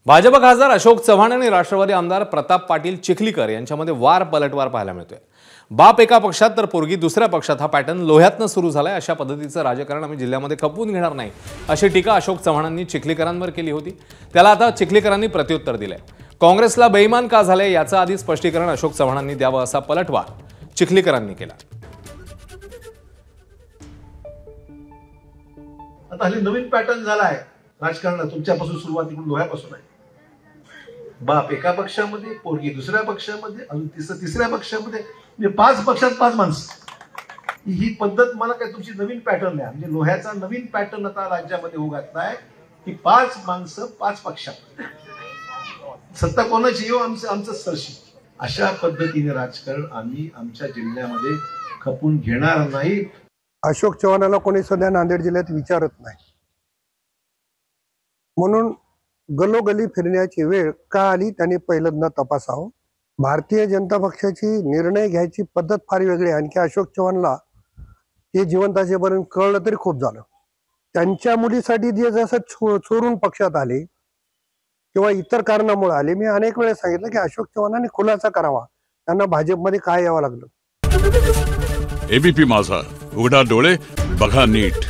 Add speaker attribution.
Speaker 1: भाजप खासदार अशोक चव्हाण आणि राष्ट्रवादी आमदार प्रताप पाटील चिखलीकर यांच्यामध्ये वार पलटवार पाहायला मिळतोय। बाप एका पक्षात तर पोरगी दुसऱ्या पक्षात हा पॅटर्न लोह्यातनं सुरू झालाय। अशा पद्धतीचं राजकारण आम्ही जिल्ह्यामध्ये खपवून घेणार नाही अशी टीका अशोक चव्हाणांनी चिखलीकरांवर केली होती। त्याला आता चिखलीकरांनी प्रत्युत्तर दिलंय। काँग्रेसला बेईमान का झाले याचं आधी स्पष्टीकरण अशोक चव्हाणांनी द्यावं असा पलटवार चिखलीकरांनी केला।
Speaker 2: आता हल्ली नवीन पॅटर्न झालाय राजकारणात, तुमच्यापासून सुरुवात इकडून लोह्यापासून आहे। बाप एका पक्षामध्ये, पोरगी दुसऱ्या पक्षामध्ये, अजून तिसऱ्या पक्षामध्ये, म्हणजे 5 पक्षात 5 माणसं। ही पद्धत मला काय तुमची नवीन पॅटर्न आहे, म्हणजे लोह्याचा नवीन पॅटर्न आता राज्यामध्ये होऊ घातलाय की 5 माणसं 5 पक्षात, सत्ता कोणाची येऊ आमचं सरशी। अशा पद्धतीने राजकारण आम्ही आमच्या जिल्ह्यामध्ये खपून घेणार नाही।
Speaker 3: अशोक चव्हाणाला कोणी सध्या नांदेड जिल्ह्यात विचारत नाही, म्हणून गलोगली फिरण्याची वेळ का आली त्यांनी पहिल्यांदा तपासावं। भारतीय जनता पक्षाची निर्णय घ्यायची पद्धत फार वेगळी आहे। आणखी अशोक चव्हाणला ते जिवंत असेपर्यंत कळलं तरी खूप झालं। त्यांच्या मुलीसाठी जे जसं चोरून पक्षात आले किंवा इतर कारणामुळे आले, मी अनेक वेळा सांगितलं की अशोक चव्हाणांनी खुलासा करावा त्यांना भाजपमध्ये काय यावं लागलं।
Speaker 4: एबीपी माझा, उघडा डोळे बघा नीट।